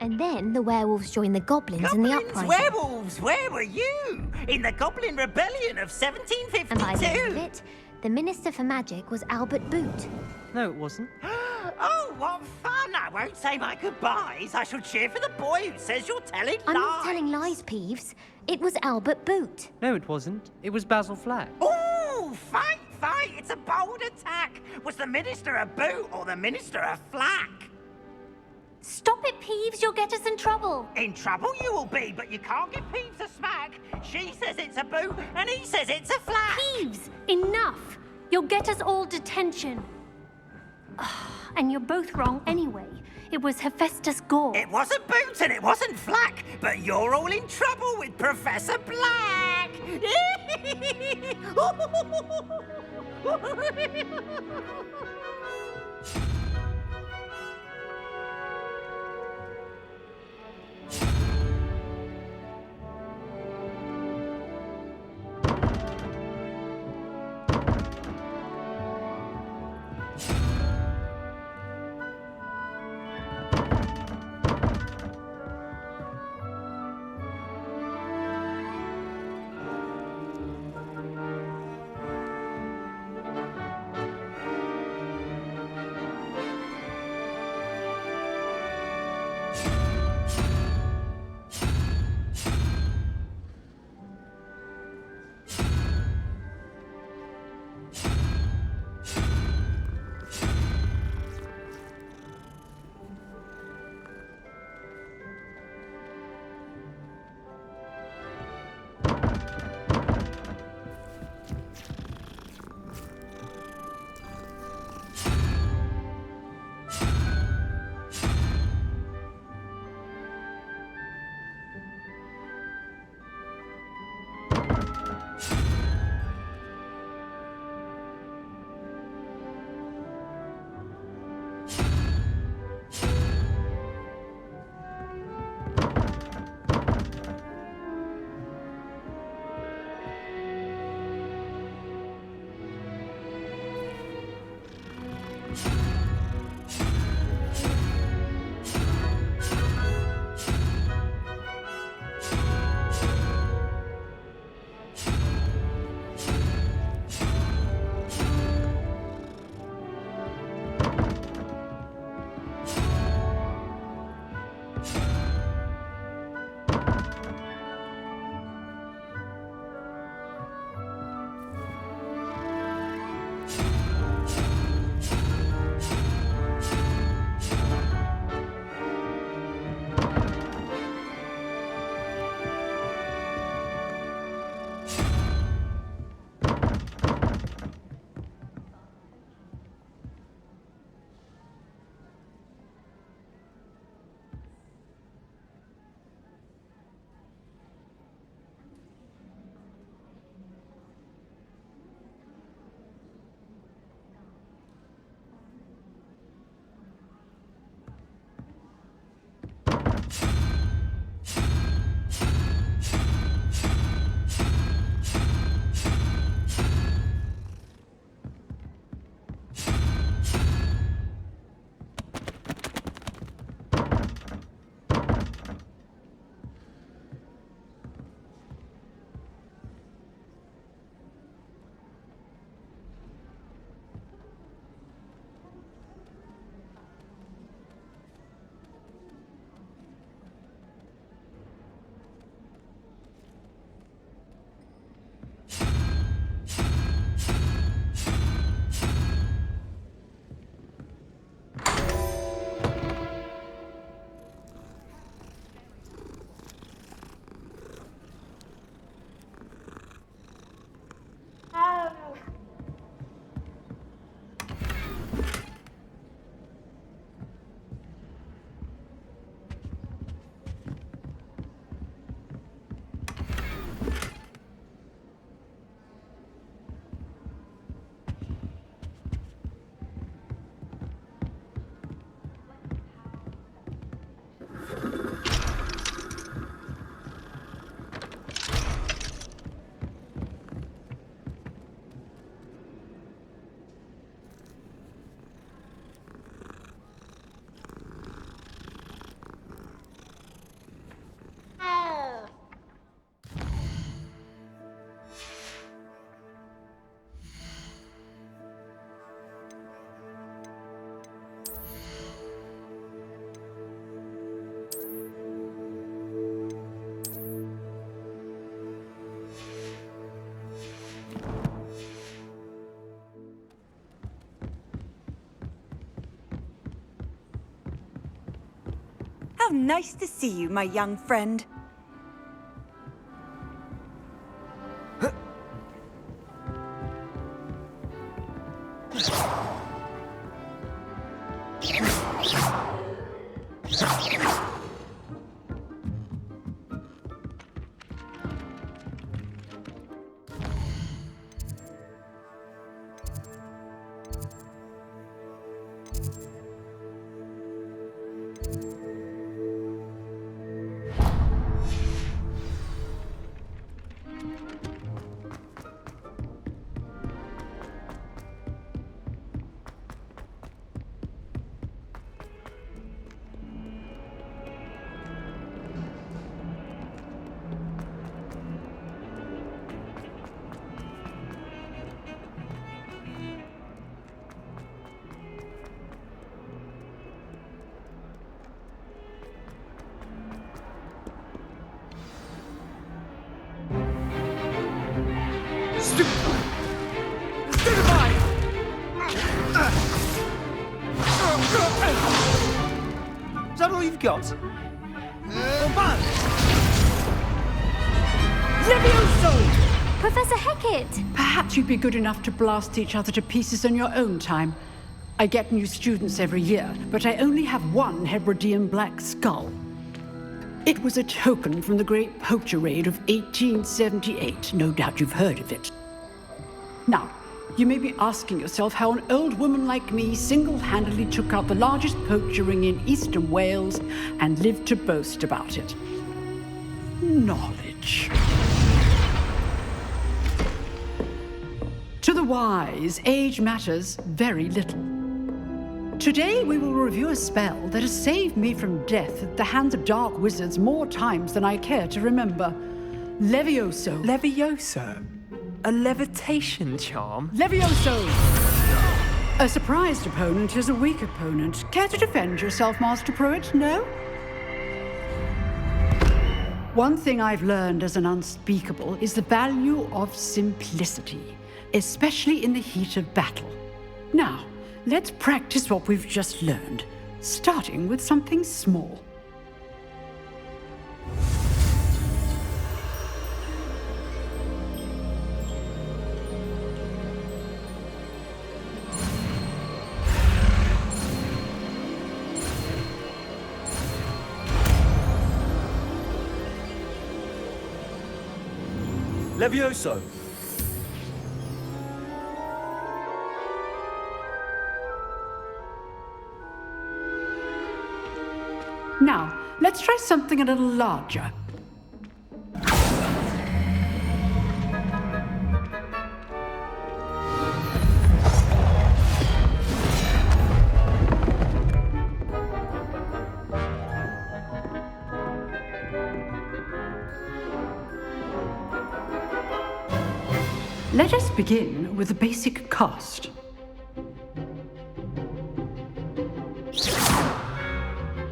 And then the werewolves joined the goblins in the Goblins, uprising. werewolves, where were you? In the Goblin Rebellion of 1752. And by the end of it, the Minister for Magic was Albert Boot. No, it wasn't. Oh, what fun! I won't say my goodbyes. I shall cheer for the boy who says you're telling I'm lies. not telling lies, Peeves. It was Albert Boot. No, it wasn't. It was Basil Flack. Ooh, fight, fight! It's a bold attack. Was the Minister a boot or the Minister a flack? Stop it, Peeves. You'll get us in trouble. In trouble you will be, but you can't give Peeves a smack. She says it's a boot, and he says it's a flack. Peeves, enough. You'll get us all detention. And you're both wrong anyway. It was Hephaestus Gore. It wasn't boot and it wasn't flack, but you're all in trouble with Professor Black. nice to see you, my young friend. Is that all you've got? Levioso! Professor Hecat! Perhaps you'd be good enough to blast each other to pieces in your own time. I get new students every year, but I only have one Hebridean black skull. It was a token from the Great Poacher Raid of 1878. No doubt you've heard of it. Now, you may be asking yourself how an old woman like me single-handedly took out the largest poacher ring in eastern Wales and lived to boast about it. Knowledge. To the wise, age matters very little. Today we will review a spell that has saved me from death at the hands of dark wizards more times than I care to remember. Levioso. Levioso? A levitation charm? Levioso! A surprised opponent is a weak opponent. Care to defend yourself, Master Pruitt? No? One thing I've learned as an unspeakable is the value of simplicity, especially in the heat of battle. Now, let's practice what we've just learned, starting with something small. Levioso! Now, let's try something a little larger. Let us begin with the basic cast.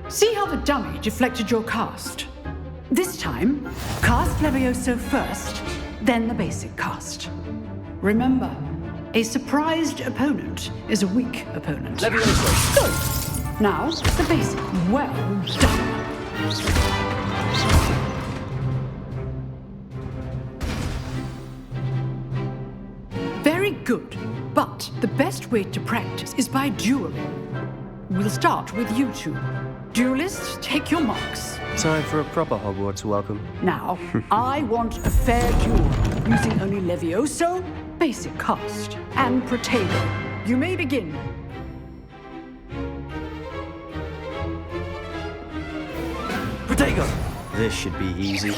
See how the dummy deflected your cast? This time, cast Levioso first, then the basic cast. Remember, a surprised opponent is a weak opponent. Levioso! Good. Now, the basic. Well done. Very good, but the best way to practice is by dueling. We'll start with you two. Duelists, take your marks. Time for a proper Hogwarts welcome. Now, I want a fair duel, using only Levioso, basic cast, and Protego. You may begin. Protego! This should be easy. You're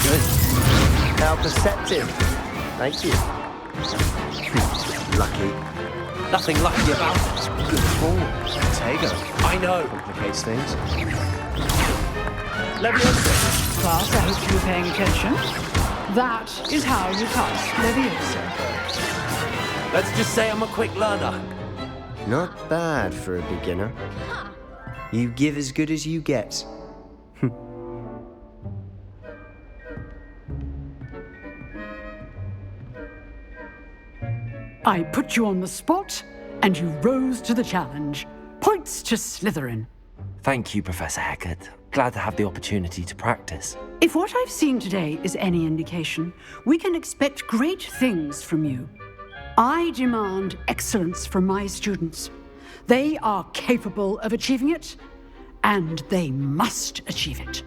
good. How perceptive. Thank you. Lucky. Nothing lucky about it. Good ball. Protego. I know. Complicates things. Levioso! Class, I hope you were paying attention. That is how you cast Levioso. Let's just say I'm a quick learner. Not bad for a beginner. You give as good as you get. I put you on the spot, and you rose to the challenge. Points to Slytherin. Thank you, Professor Hecat. Glad to have the opportunity to practice. If what I've seen today is any indication, we can expect great things from you. I demand excellence from my students. They are capable of achieving it, and they must achieve it.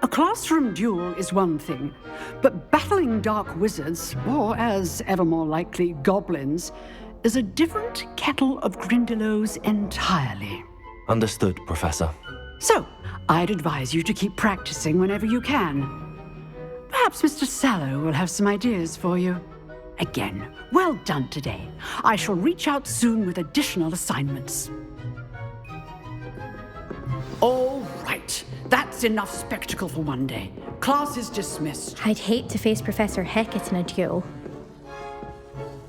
A classroom duel is one thing, but battling dark wizards, or as ever more likely, goblins, is a different kettle of Grindylows entirely. Understood, Professor. So, I'd advise you to keep practicing whenever you can. Perhaps Mr. Sallow will have some ideas for you. Again, well done today. I shall reach out soon with additional assignments. All right, that's enough spectacle for one day. Class is dismissed. I'd hate to face Professor Hecat in a duel.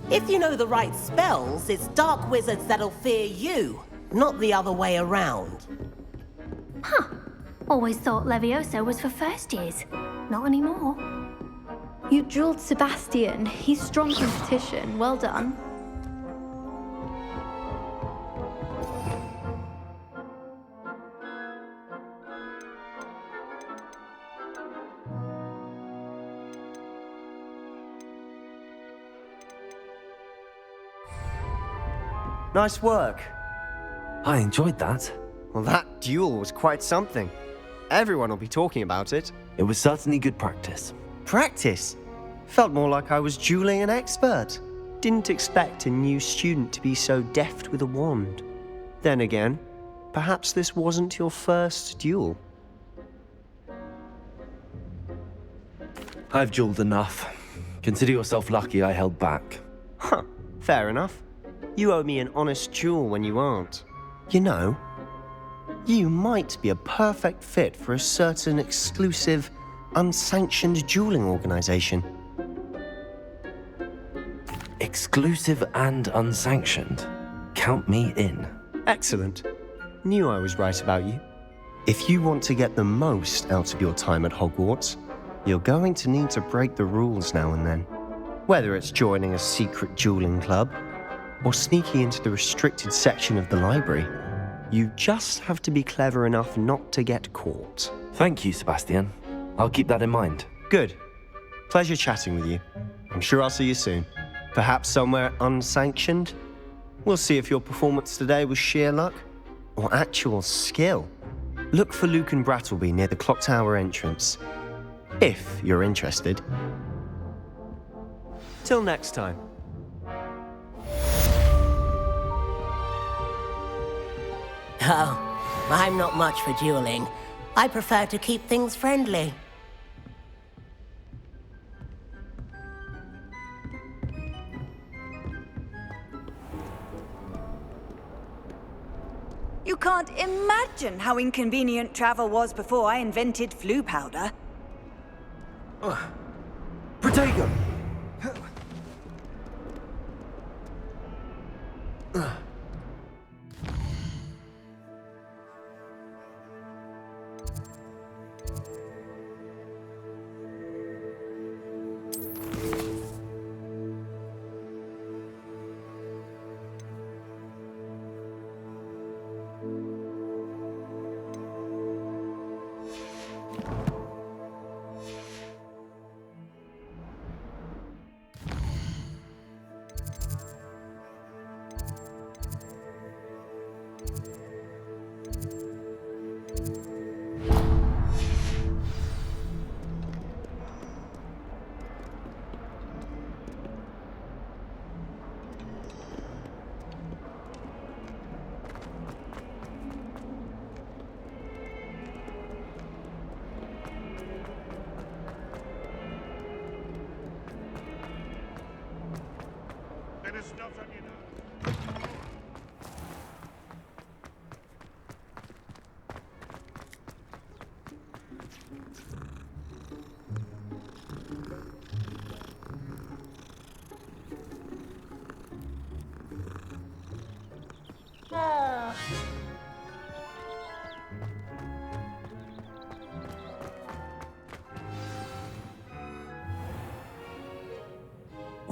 If you know the right spells, it's dark wizards that'll fear you, not the other way around. Huh. Always thought Levioso was for first years. Not anymore. You dueled Sebastian. He's strong competition. Well done. Nice work. I enjoyed that. Well, that duel was quite something. Everyone will be talking about it. It was certainly good practice. Practice? Felt more like I was dueling an expert. Didn't expect a new student to be so deft with a wand. Then again, perhaps this wasn't your first duel. I've dueled enough. Consider yourself lucky I held back. Huh, fair enough. You owe me an honest duel when you aren't. You know, you might be a perfect fit for a certain exclusive, unsanctioned dueling organization. Exclusive and unsanctioned. Count me in. Excellent. Knew I was right about you. If you want to get the most out of your time at Hogwarts, you're going to need to break the rules now and then. Whether it's joining a secret dueling club, or sneaking into the restricted section of the library, you just have to be clever enough not to get caught. Thank you, Sebastian. I'll keep that in mind. Good. Pleasure chatting with you. I'm sure I'll see you soon. Perhaps somewhere unsanctioned? We'll see if your performance today was sheer luck or actual skill. Look for Luke and Brattleby near the clock tower entrance, if you're interested. Till next time. Oh, I'm not much for dueling. I prefer to keep things friendly. You can't imagine how inconvenient travel was before I invented flu powder. Protego!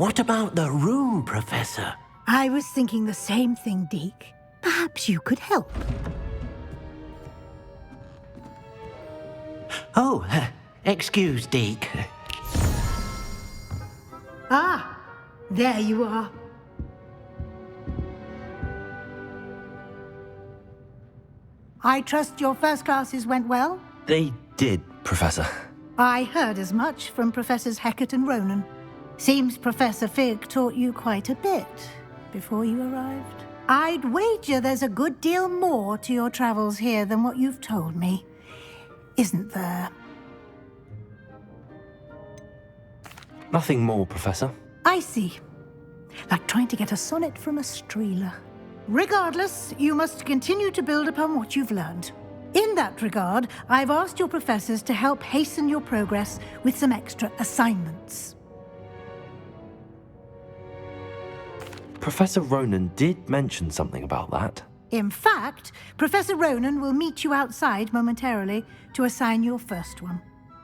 What about the room, Professor? I was thinking the same thing, Deke. Perhaps you could help. Oh, excuse, Deke. Ah, there you are. I trust your first classes went well? They did, Professor. I heard as much from Professors Hecat and Ronan. Seems Professor Fig taught you quite a bit before you arrived. I'd wager there's a good deal more to your travels here than what you've told me. Isn't there? Nothing more, Professor. I see. Like trying to get a sonnet from a streeler. Regardless, you must continue to build upon what you've learned. In that regard, I've asked your professors to help hasten your progress with some extra assignments. Professor Ronan did mention something about that. In fact, Professor Ronan will meet you outside momentarily to assign your first one.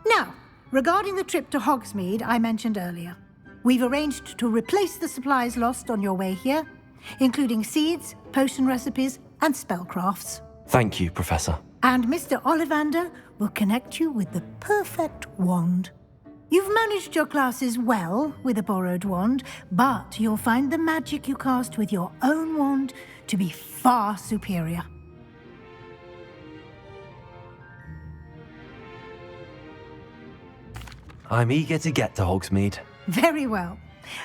Now, regarding the trip to Hogsmeade I mentioned earlier, we've arranged to replace the supplies lost on your way here, including seeds, potion recipes, and spellcrafts. Thank you, Professor. And Mr. Ollivander will connect you with the perfect wand. You've managed your classes well with a borrowed wand, but you'll find the magic you cast with your own wand to be far superior. I'm eager to get to Hogsmeade. Very well.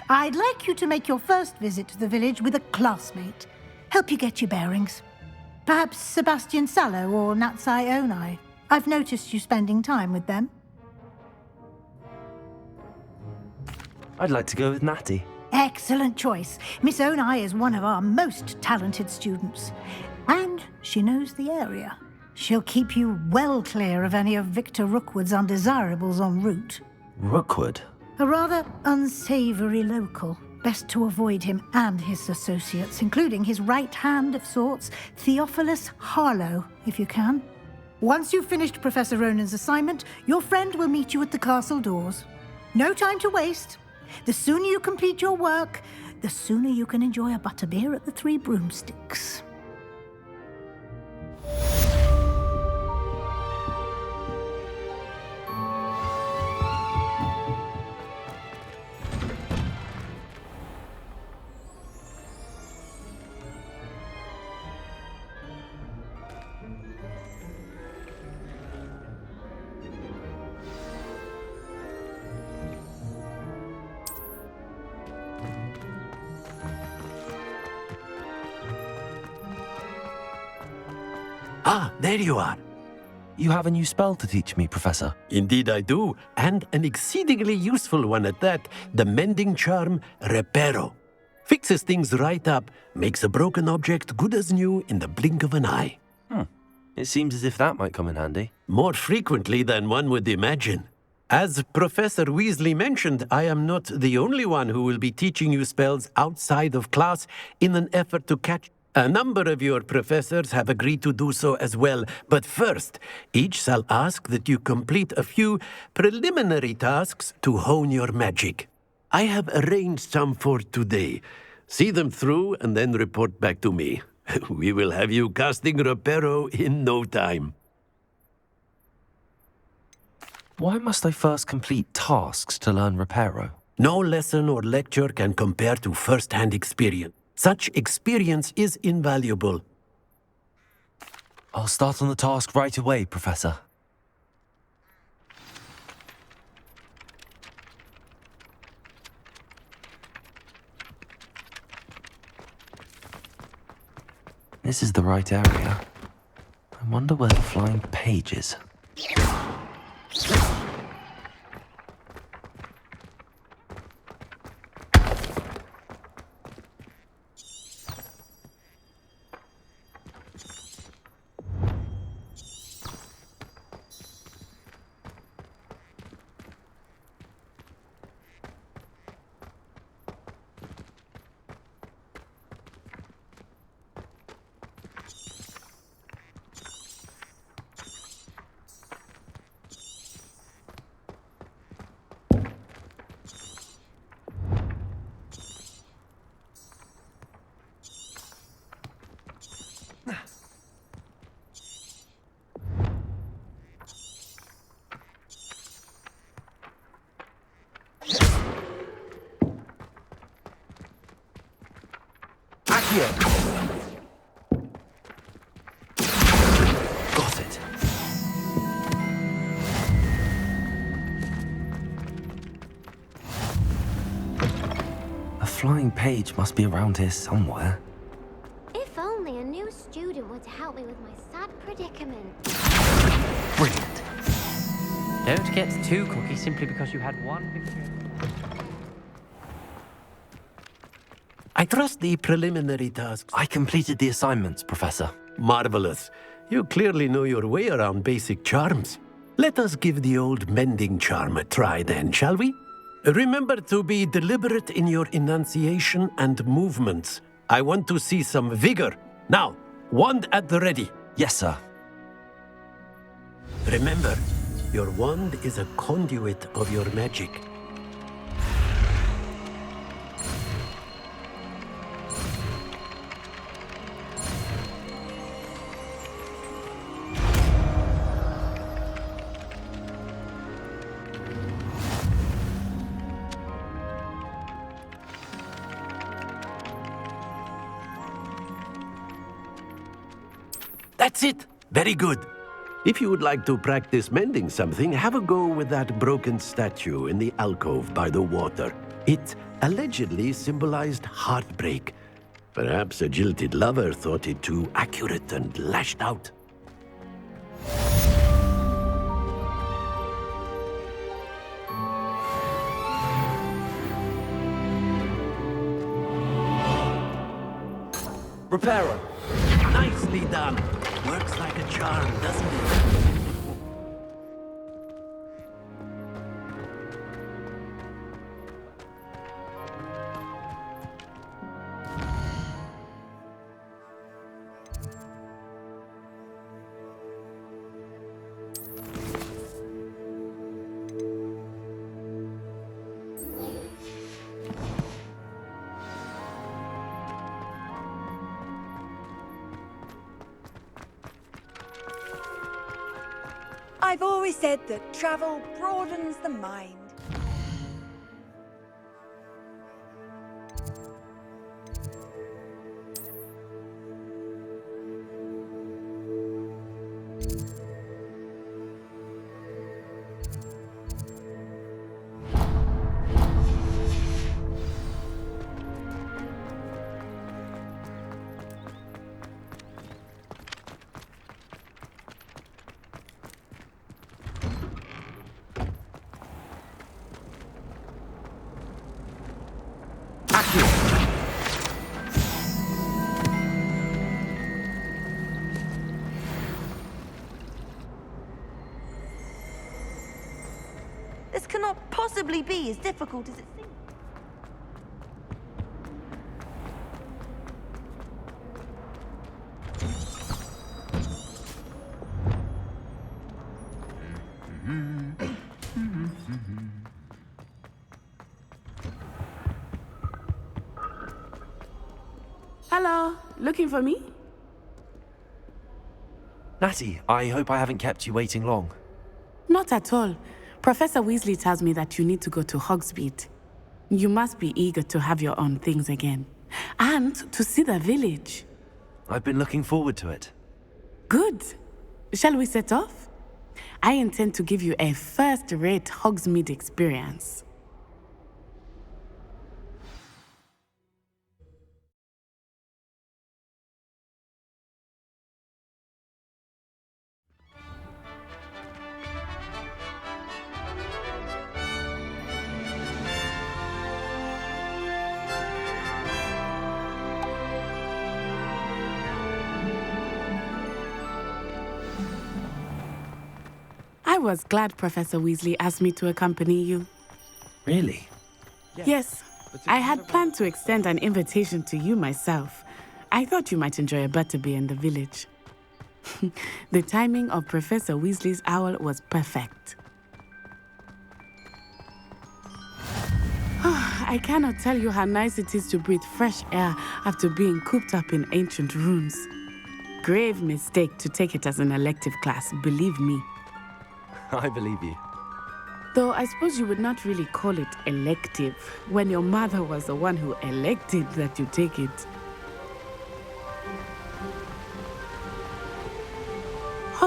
I'd like you to make your first visit to the village with a classmate. Help you get your bearings. Perhaps Sebastian Sallow or Natsai Onai. I've noticed you spending time with them. I'd like to go with Natty. Excellent choice. Miss Onai is one of our most talented students. And she knows the area. She'll keep you well clear of any of Victor Rookwood's undesirables en route. Rookwood? A rather unsavory local. Best to avoid him and his associates, including his right hand of sorts, Theophilus Harlow, if you can. Once you've finished Professor Ronan's assignment, your friend will meet you at the castle doors. No time to waste. The sooner you complete your work, the sooner you can enjoy a butterbeer at the Three Broomsticks. Ah, there you are. You have a new spell to teach me, Professor. Indeed I do, and an exceedingly useful one at that, the mending charm Reparo. Fixes things right up, makes a broken object good as new in the blink of an eye. It seems as if that might come in handy. More frequently than one would imagine. As Professor Weasley mentioned, I am not the only one who will be teaching you spells outside of class in an effort to catch. A number of your professors have agreed to do so as well, but first, each shall ask that you complete a few preliminary tasks to hone your magic. I have arranged some for today. See them through and then report back to me. We will have you casting Reparo in no time. Why must I first complete tasks to learn Reparo? No lesson or lecture can compare to first-hand experience. Such experience is invaluable. I'll start on the task right away, Professor. This is the right area. I wonder where the flying page is. Got it. A flying page must be around here somewhere. If only a new student were to help me with my sad predicament. Brilliant. Don't get too cocky simply because you had one victory. I trust the preliminary tasks. I completed the assignments, Professor. Marvelous. You clearly know your way around basic charms. Let us give the old mending charm a try then, shall we? Remember to be deliberate in your enunciation and movements. I want to see some vigor. Now, wand at the ready. Yes, sir. Remember, your wand is a conduit of your magic. That's it! Very good. If you would like to practice mending something, have a go with that broken statue in the alcove by the water. It allegedly symbolized heartbreak. Perhaps a jilted lover thought it too accurate and lashed out. Repairer. Nicely done. Works like a charm, doesn't it? I've always said that travel broadens the mind. This cannot possibly be as difficult as it seems. Hello, looking for me? Natty, I hope I haven't kept you waiting long. Not at all. Professor Weasley tells me that you need to go to Hogsmeade. You must be eager to have your own things again. And to see the village. I've been looking forward to it. Good. Shall we set off? I intend to give you a first-rate Hogsmeade experience. I was glad Professor Weasley asked me to accompany you. Really? Yes, I had planned to extend an invitation to you myself. I thought you might enjoy a butterbeer in the village. The timing of Professor Weasley's owl was perfect. I cannot tell you how nice it is to breathe fresh air after being cooped up in ancient ruins. Grave mistake to take it as an elective class, believe me. I believe you. Though I suppose you would not really call it elective when your mother was the one who elected that you take it.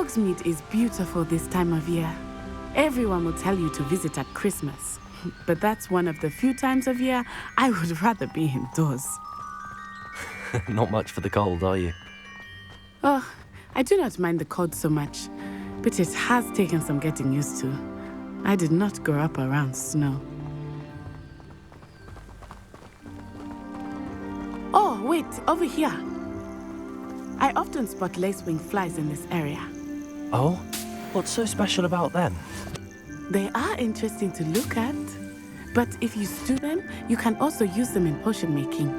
Hogsmeade is beautiful this time of year. Everyone will tell you to visit at Christmas. But that's one of the few times of year I would rather be indoors. Not much for the cold, are you? Oh, I do not mind the cold so much, but it has taken some getting used to. I did not grow up around snow. Oh, wait, over here. I often spot lacewing flies in this area. Oh? What's so special about them? They are interesting to look at, but if you stew them, you can also use them in potion making.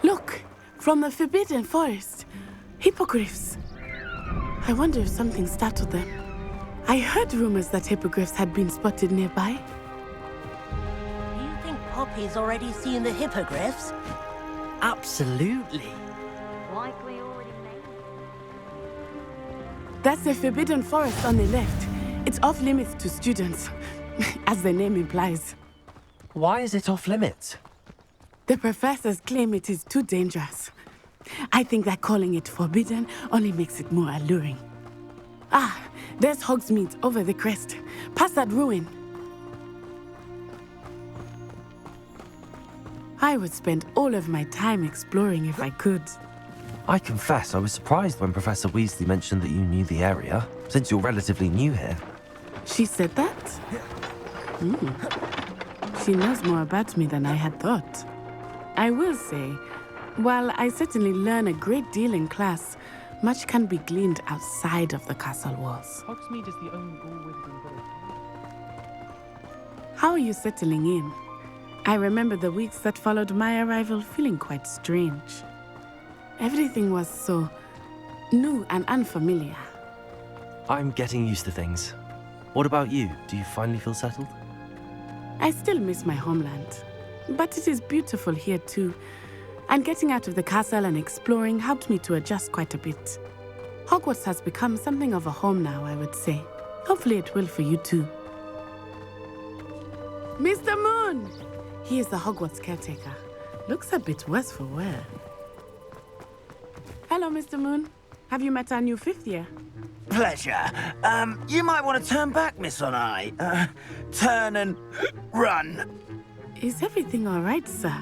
Look, from the Forbidden Forest, hippogriffs. I wonder if something startled them. I heard rumors that hippogriffs had been spotted nearby. You think Poppy's already seen the hippogriffs? Absolutely. Likely already made. That's the Forbidden Forest on the left. It's off limits to students, as the name implies. Why is it off limits? The professors claim it is too dangerous. I think that calling it forbidden only makes it more alluring. Ah, there's Hogsmeade over the crest, past that ruin. I would spend all of my time exploring if I could. I confess I was surprised when Professor Weasley mentioned that you knew the area, since you're relatively new here. She said that? She knows more about me than I had thought. I will say, while I certainly learn a great deal in class, much can be gleaned outside of the castle walls. Hogsmeade is the only all-wizarding village. How are you settling in? I remember the weeks that followed my arrival feeling quite strange. Everything was so new and unfamiliar. I'm getting used to things. What about you? Do you finally feel settled? I still miss my homeland, but it is beautiful here too. And getting out of the castle and exploring helped me to adjust quite a bit. Hogwarts has become something of a home now, I would say. Hopefully it will for you too. Mr. Moon! He is the Hogwarts caretaker. Looks a bit worse for wear. Hello, Mr. Moon. Have you met our new fifth year? Pleasure. You might want to turn back, Miss On-Eye. Turn and run. Is everything all right, sir?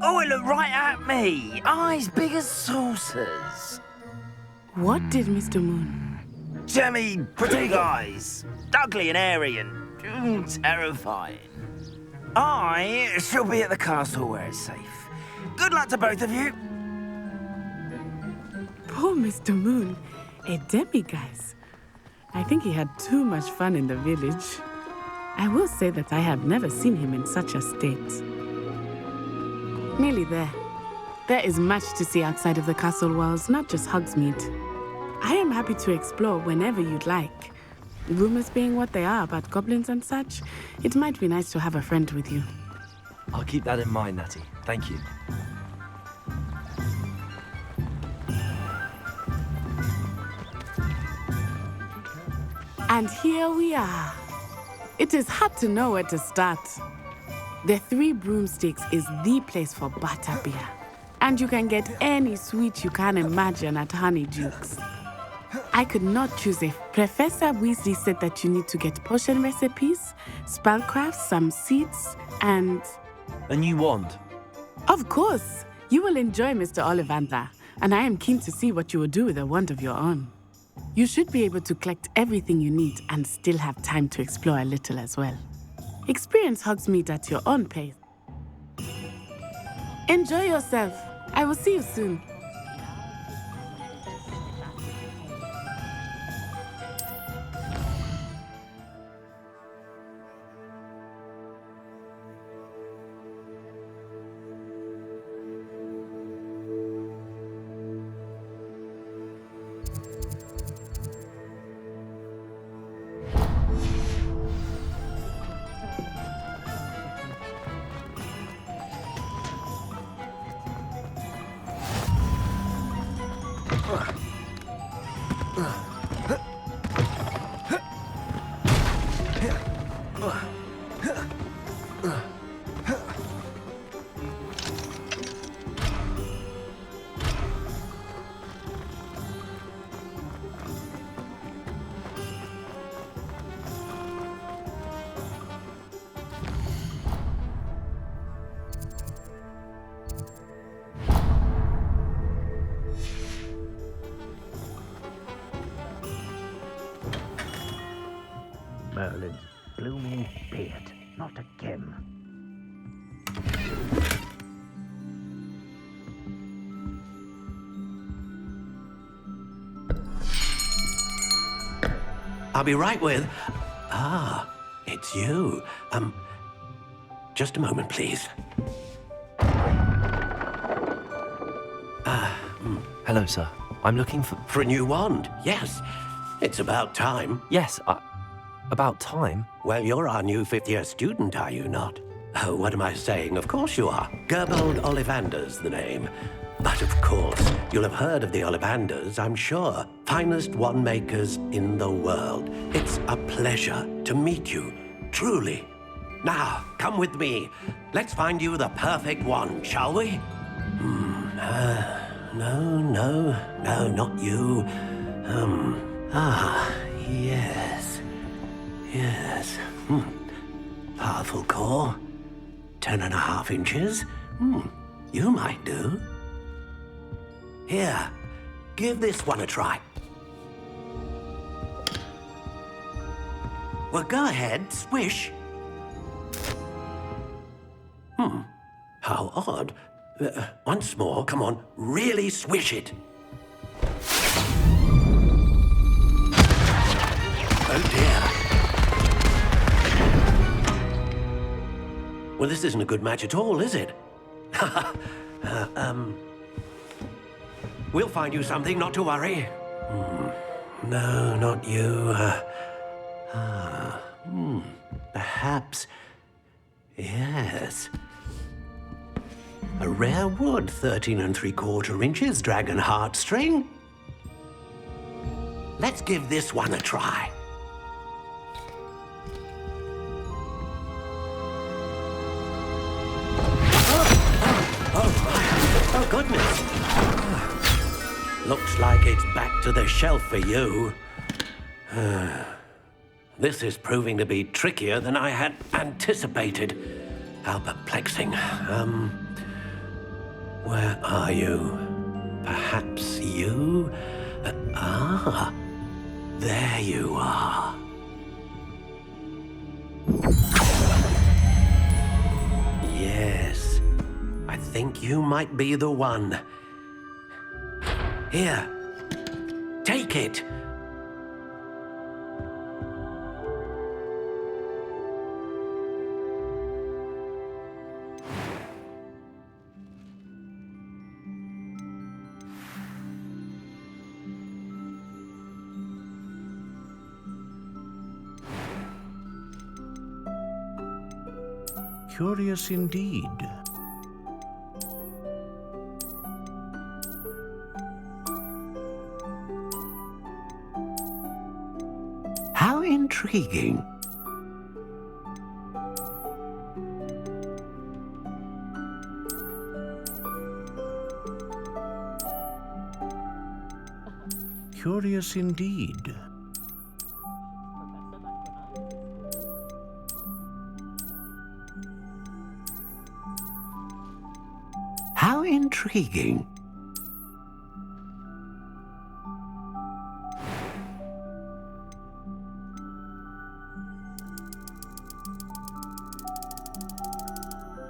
Oh, it looked right at me. Eyes big as saucers. What did Mr. Moon? Jemmy, pretty eyes. Ugly and airy and terrifying. I shall be at the castle where it's safe. Good luck to both of you. Poor Mr. Moon, a demiguise. I think he had too much fun in the village. I will say that I have never seen him in such a state. Nearly there. There is much to see outside of the castle walls, not just Hogsmeade. I am happy to explore whenever you'd like. Rumors being what they are about goblins and such, it might be nice to have a friend with you. I'll keep that in mind, Natty. Thank you. And here we are. It is hard to know where to start. The Three Broomsticks is the place for butterbeer. And you can get any sweet you can imagine at Honeydukes. I could not choose if Professor Weasley said that you need to get potion recipes, spellcraft, some seeds, and... A new wand? Of course! You will enjoy Mr. Ollivander, and I am keen to see what you will do with a wand of your own. You should be able to collect everything you need and still have time to explore a little as well. Experience Hogsmeade at your own pace. Enjoy yourself. I will see you soon. Merlin's blooming beard, not again. I'll be right with... Ah, it's you. Just a moment, please. Hello, sir. I'm looking for... For a new wand, yes. It's about time. Yes, about time? Well, you're our new fifth-year student, are you not? Oh, what am I saying? Of course you are. Gerbold Ollivander's the name. But of course, you'll have heard of the Ollivanders, I'm sure. Finest wand makers in the world. It's a pleasure to meet you, truly. Now, come with me. Let's find you the perfect wand, shall we? No, not you. Yes. Powerful core. 10.5 inches. You might do. Here, give this one a try. Well, go ahead, swish. How odd. Once more, come on, really swish it. Oh dear. Well, this isn't a good match at all, is it? We'll find you something, not to worry. No, not you. Perhaps... Yes. A rare wood, 13 3/4 inches, dragon heartstring. Let's give this one a try. Oh, goodness. Looks like it's back to the shelf for you. This is proving to be trickier than I had anticipated. How perplexing. Where are you? Perhaps you? There you are. Yes, I think you might be the one. Here, take it. Curious indeed. How intriguing. Curious indeed. How intriguing.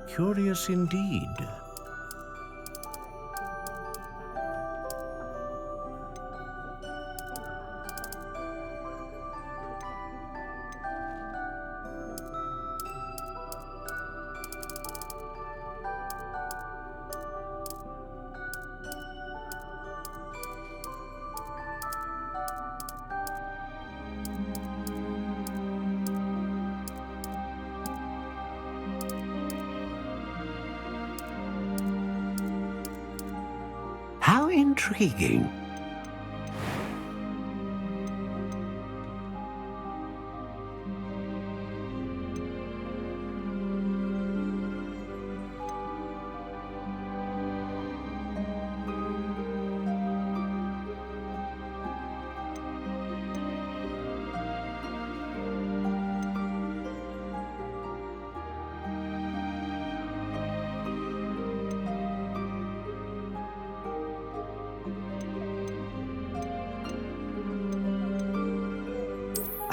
Curious indeed. How intriguing.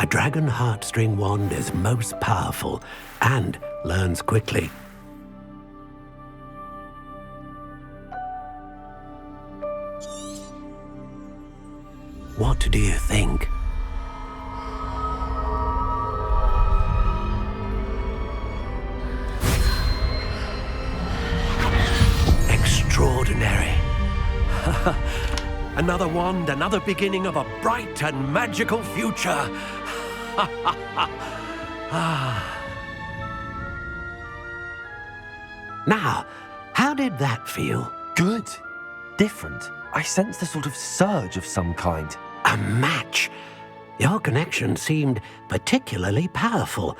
A dragon heartstring wand is most powerful and learns quickly. What do you think? Extraordinary. Another wand, another beginning of a bright and magical future. Now, how did that feel? Good. Different. I sensed a sort of surge of some kind. A match. Your connection seemed particularly powerful.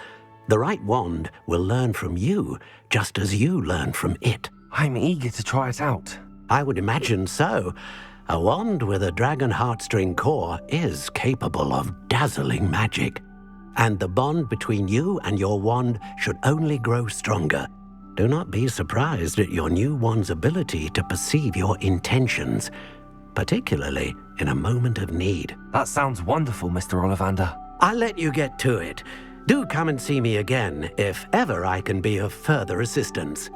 The right wand will learn from you, just as you learn from it. I'm eager to try it out. I would imagine so. A wand with a dragon heartstring core is capable of dazzling magic. And the bond between you and your wand should only grow stronger. Do not be surprised at your new wand's ability to perceive your intentions, particularly in a moment of need. That sounds wonderful, Mr. Ollivander. I'll let you get to it. Do come and see me again if ever I can be of further assistance.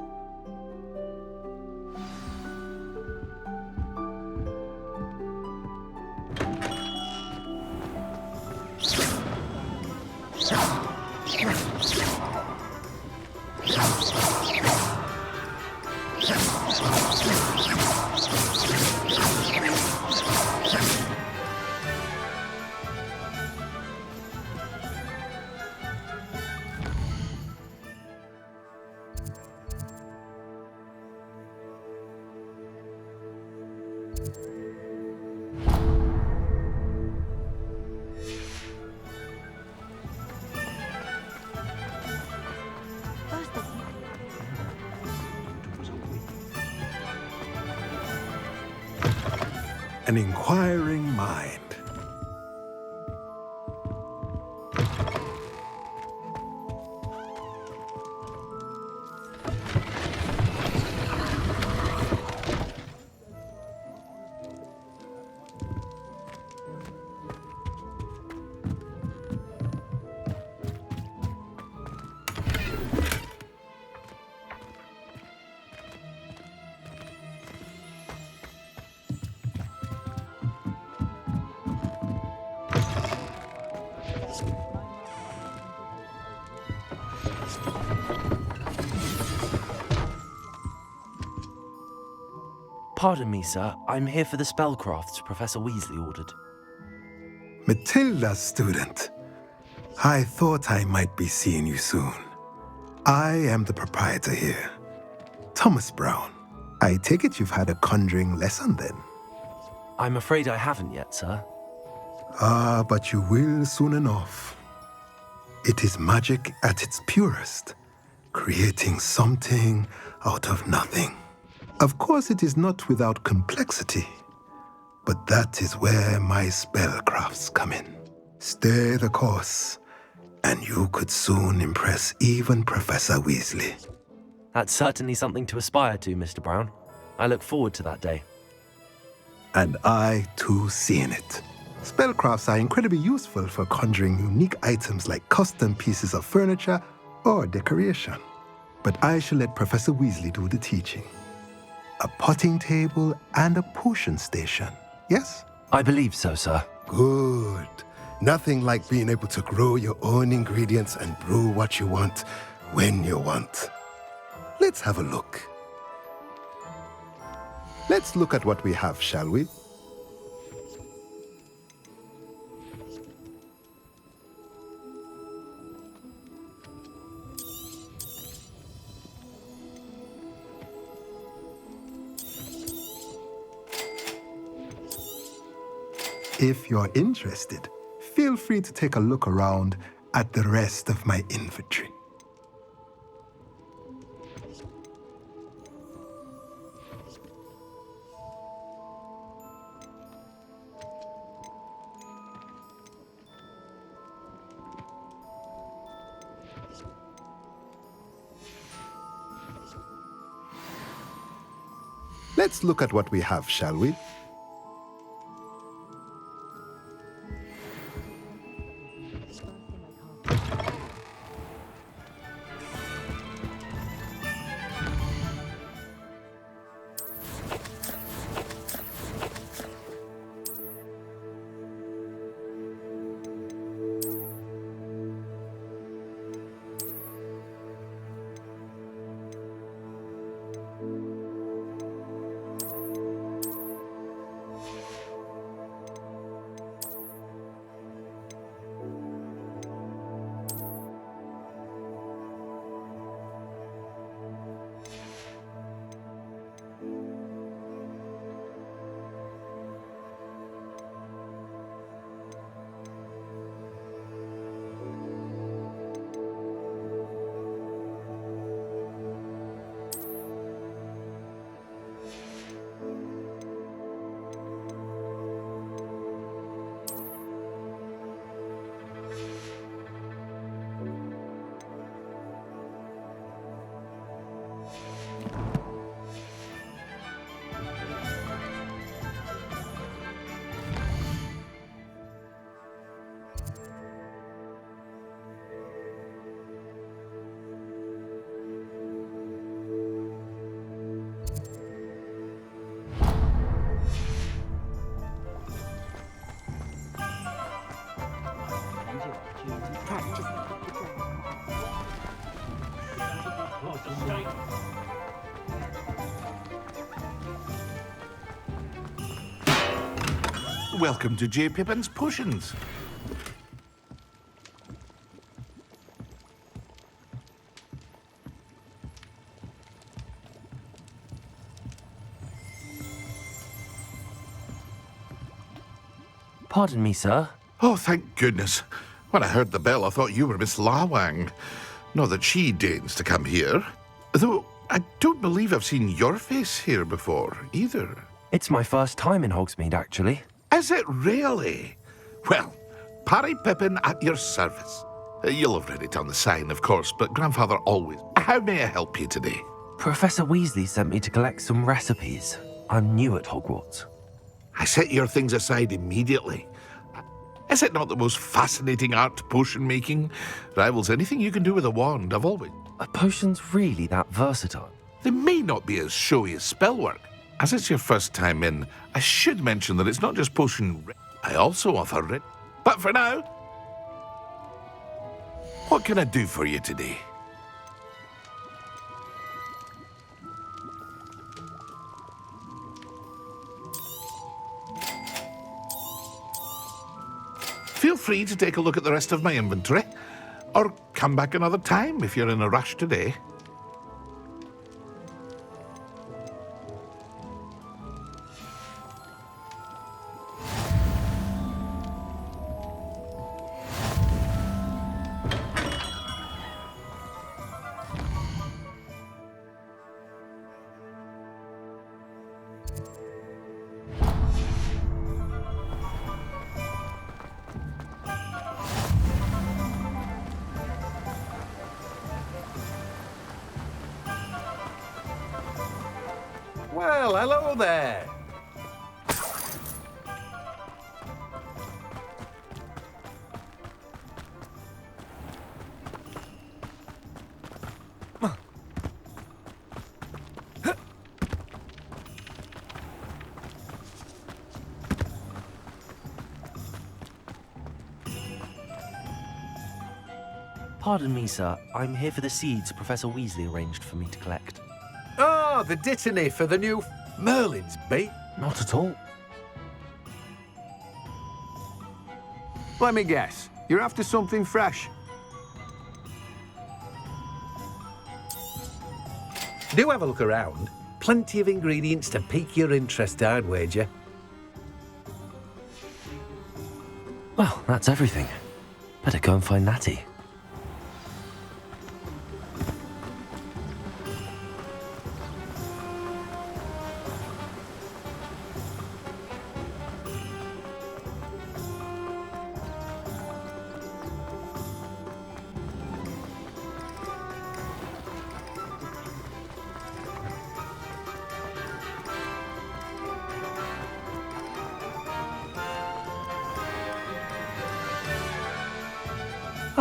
An inquiring mind. Pardon me, sir. I'm here for the spellcrafts Professor Weasley ordered. Matilda's student. I thought I might be seeing you soon. I am the proprietor here, Thomas Brown. I take it you've had a conjuring lesson then? I'm afraid I haven't yet, sir. Ah, but you will soon enough. It is magic at its purest, creating something out of nothing. Of course, it is not without complexity, but that is where my spellcrafts come in. Stay the course, and you could soon impress even Professor Weasley. That's certainly something to aspire to, Mr. Brown. I look forward to that day. And I, too, seeing it. Spellcrafts are incredibly useful for conjuring unique items like custom pieces of furniture or decoration. But I shall let Professor Weasley do the teaching. A potting table and a potion station, yes? I believe so, sir. Good. Nothing like being able to grow your own ingredients and brew what you want when you want. Let's have a look. Let's look at what we have, shall we? If you're interested, feel free to take a look around at the rest of my inventory. Let's look at what we have, shall we? Welcome to J. Pippin's Potions. Pardon me, sir. Oh, thank goodness. When I heard the bell, I thought you were Miss Lawang. Not that she deigns to come here. Though I don't believe I've seen your face here before, either. It's my first time in Hogsmeade, actually. Is it really? Well, Parry Pippin at your service. You'll have read it on the sign, of course, but Grandfather always... How may I help you today? Professor Weasley sent me to collect some recipes. I'm new at Hogwarts. I set your things aside immediately. Is it not the most fascinating art, potion making? Rivals anything you can do with a wand, I've always... Are potions really that versatile? They may not be as showy as spellwork. As it's your first time in, I should mention that it's not just potion... I also offer it. But for now... What can I do for you today? Feel free to take a look at the rest of my inventory, or come back another time if you're in a rush today. Well, hello there. Pardon me, sir. I'm here for the seeds Professor Weasley arranged for me to collect. Oh, the dittany for the new Merlin's bait? Not at all. Let me guess. You're after something fresh. Do have a look around. Plenty of ingredients to pique your interest, I'd wager. Well, that's everything. Better go and find Natty.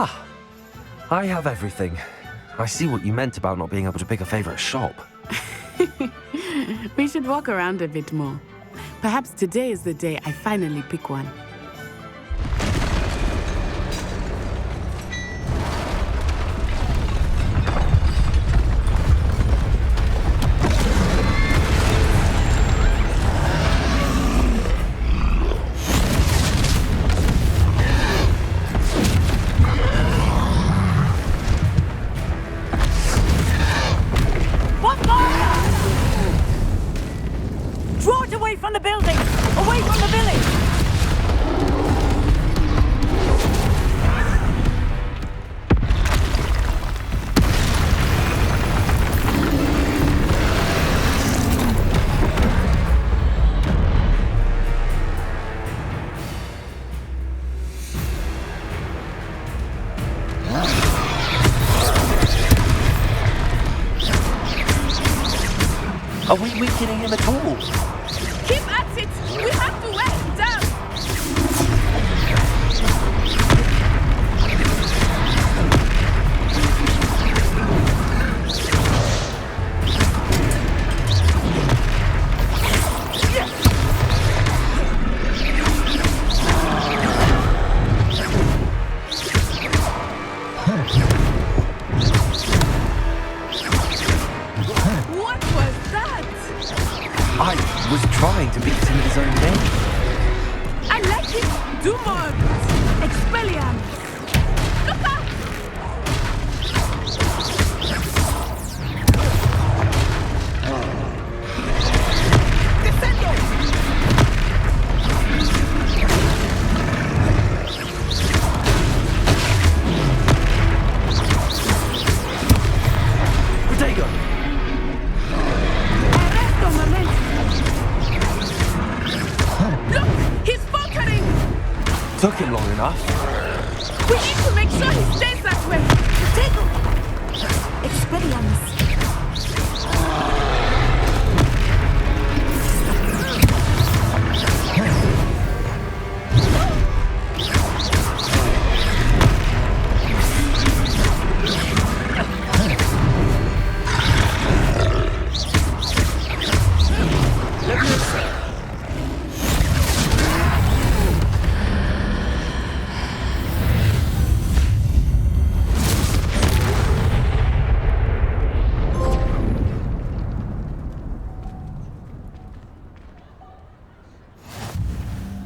Ah, I have everything. I see what you meant about not being able to pick a favourite shop. We should walk around a bit more. Perhaps today is the day I finally pick one. Draw it away from the building! Away from the village! Are we weakening him at all? Keep at it! We have to wear him down! was trying to beat him at his own game. I like it! Do more! Expelliarmus! Look out! Descendo! Protego! Arresto momento! Look! He's faltering! Took him long enough. We need to make sure he stays that way! Potato! Expelliarmus!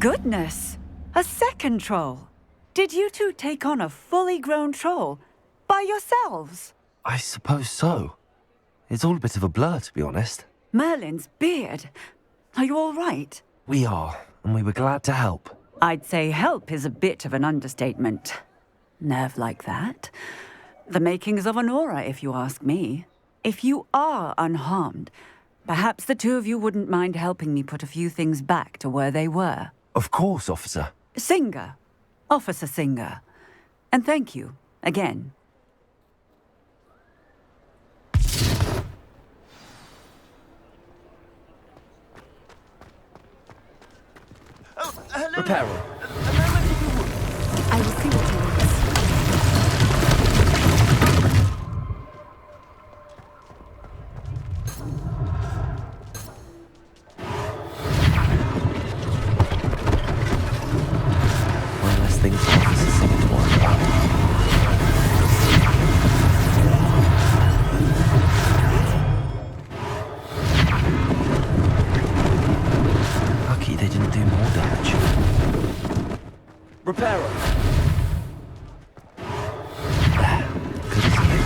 Goodness! A second troll! Did you two take on a fully grown troll? By yourselves? I suppose so. It's all a bit of a blur, to be honest. Merlin's beard. Are you all right? We are, and we were glad to help. I'd say help is a bit of an understatement. Nerve like that. The makings of an aura, if you ask me. If you are unharmed, perhaps the two of you wouldn't mind helping me put a few things back to where they were. Of course, officer. Singer. Officer Singer. And thank you, again. Oh, hello. Reparo. I will see what he wants. One less thing for Officer Singer to worry about. Lucky they didn't do more damage. Reparo! Good as new.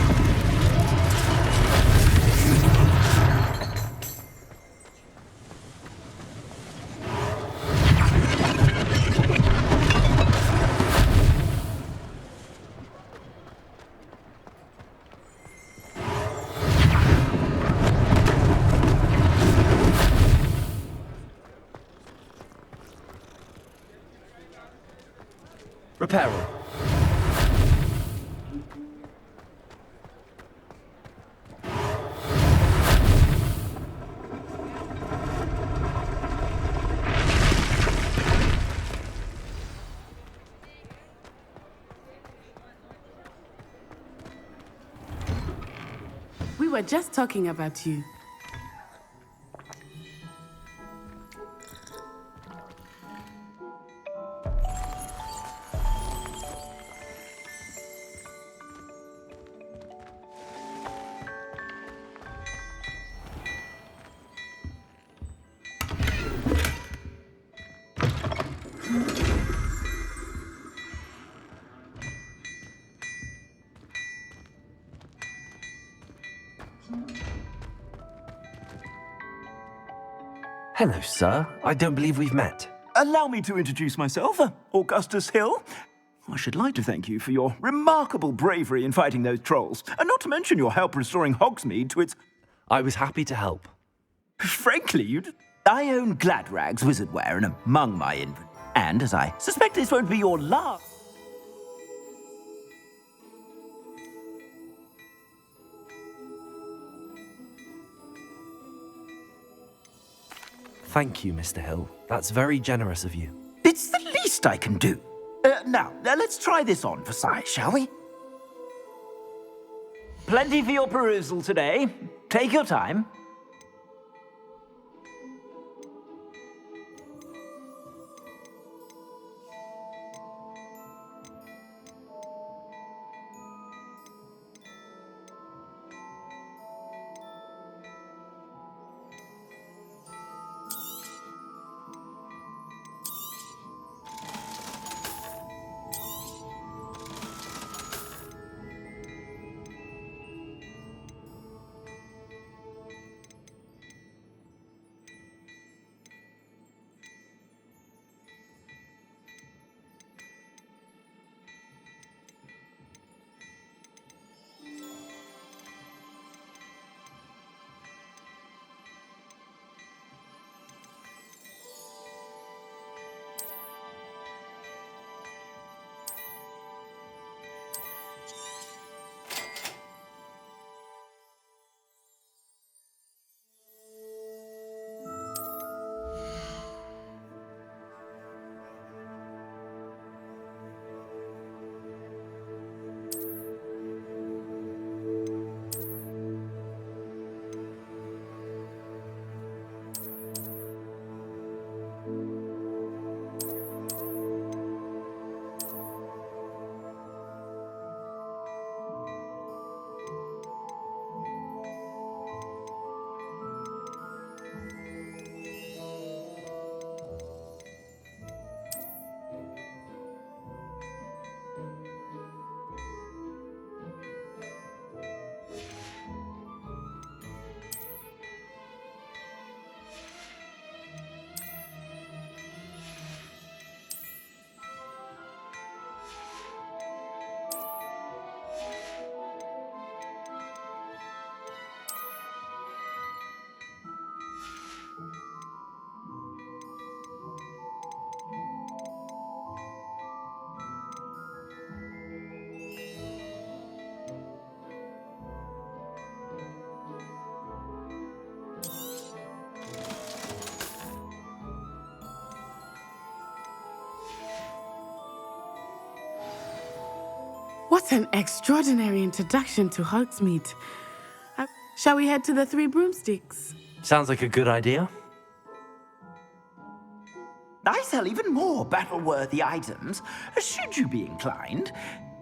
Reparo. We were just talking about you. Hello, sir. I don't believe we've met. Allow me to introduce myself, Augustus Hill. I should like to thank you for your remarkable bravery in fighting those trolls, and not to mention your help restoring Hogsmeade to its... I was happy to help. Frankly, I own Gladrag's wizardware and among my inventory. And, as I suspect this won't be your last... Thank you, Mr. Hill. That's very generous of you. It's the least I can do. Now, let's try this on for size, shall we? Plenty for your perusal today. Take your time. What an extraordinary introduction to Hogsmeade. Shall we head to the Three Broomsticks? Sounds like a good idea. I sell even more battle-worthy items, should you be inclined.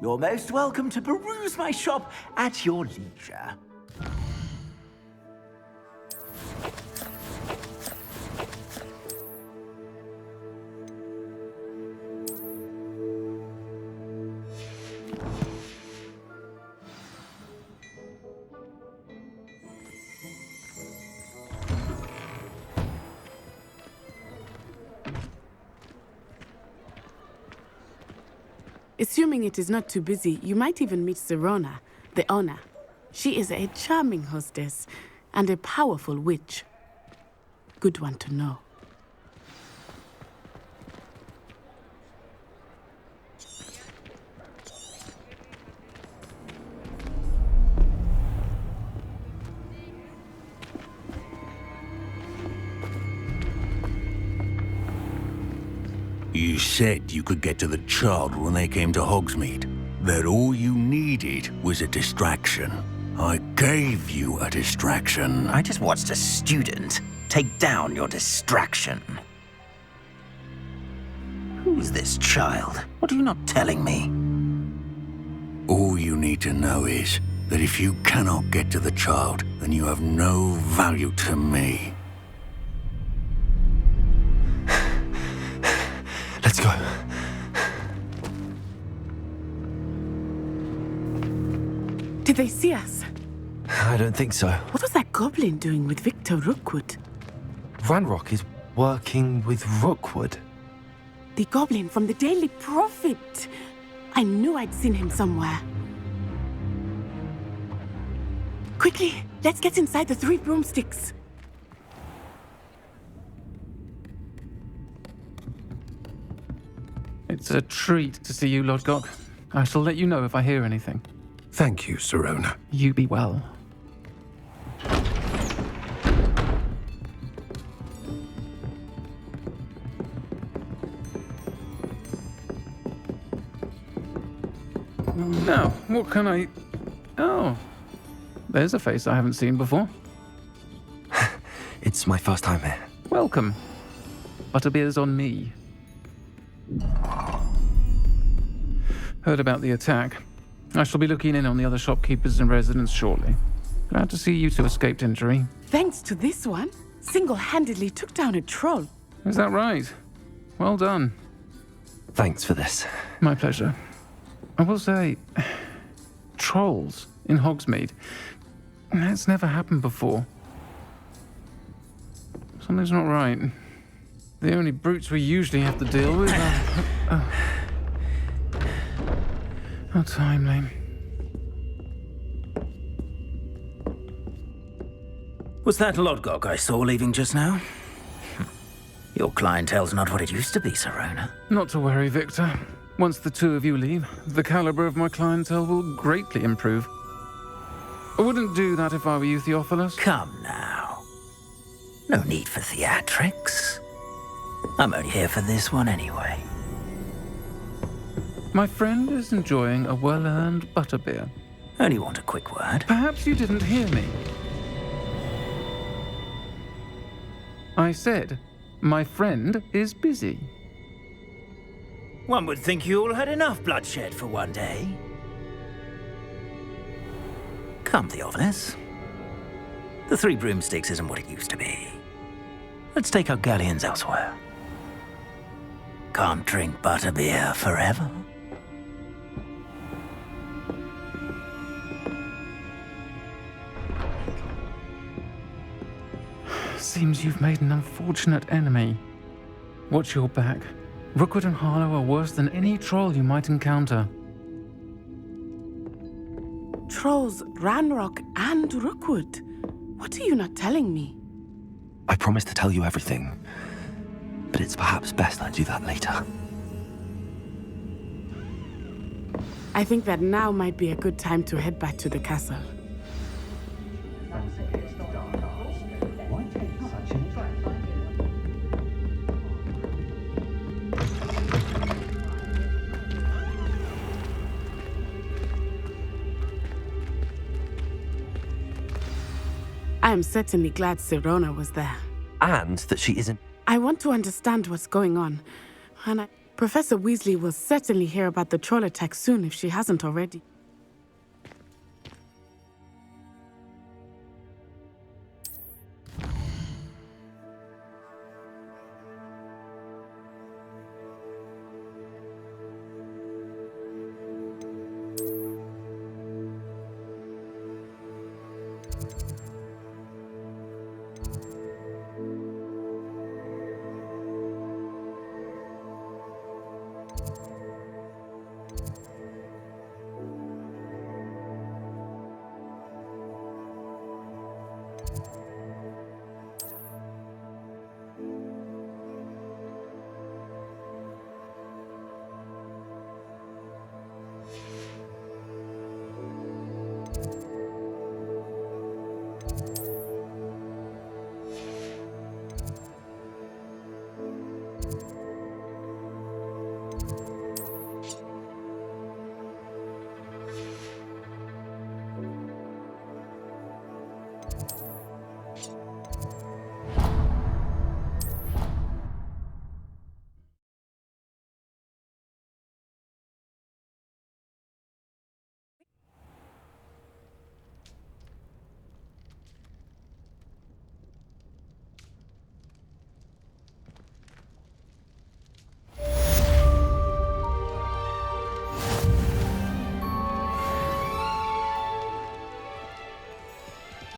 You're most welcome to peruse my shop at your leisure. Assuming it is not too busy, you might even meet Sirona, the owner. She is a charming hostess and a powerful witch. Good one to know. You said you could get to the child when they came to Hogsmeade. That all you needed was a distraction. I gave you a distraction. I just watched a student take down your distraction. Who's this child? What are you not telling me? All you need to know is that if you cannot get to the child, then you have no value to me. Let's go. Did they see us? I don't think so. What was that goblin doing with Victor Rookwood? Ranrock is working with Rookwood. The goblin from the Daily Prophet. I knew I'd seen him somewhere. Quickly, let's get inside the Three Broomsticks. It's a treat to see you, Lodgok. I shall let you know if I hear anything. Thank you, Sirona. You be well. Now, what can I... Oh, there's a face I haven't seen before. It's my first time here. Welcome. Butterbeer's on me. Heard about the attack. I shall be looking in on the other shopkeepers and residents shortly. Glad to see you two escaped injury. Thanks to this one, single-handedly took down a troll. Is that right? Well done. Thanks for this. My pleasure. I will say, trolls in Hogsmeade. That's never happened before. Something's not right. The only brutes we usually have to deal with are... How timely. Was that Lodgok I saw leaving just now? Your clientele's not what it used to be, Sirona. Not to worry, Victor. Once the two of you leave, the caliber of my clientele will greatly improve. I wouldn't do that if I were you, Theophilus. Come now. No need for theatrics. I'm only here for this one anyway. My friend is enjoying a well-earned butterbeer. Only want a quick word. Perhaps you didn't hear me. I said, my friend is busy. One would think you all had enough bloodshed for one day. Come, Theophilus. The Three Broomsticks isn't what it used to be. Let's take our galleons elsewhere. Can't drink butterbeer forever. Seems you've made an unfortunate enemy. Watch your back. Rookwood and Harlow are worse than any troll you might encounter. Trolls, Ranrock, and Rookwood. What are you not telling me? I promise to tell you everything, but it's perhaps best I do that later. I think that now might be a good time to head back to the castle. I am certainly glad Sirona was there. And that she isn't... I want to understand what's going on. And Professor Weasley will certainly hear about the troll attack soon if she hasn't already.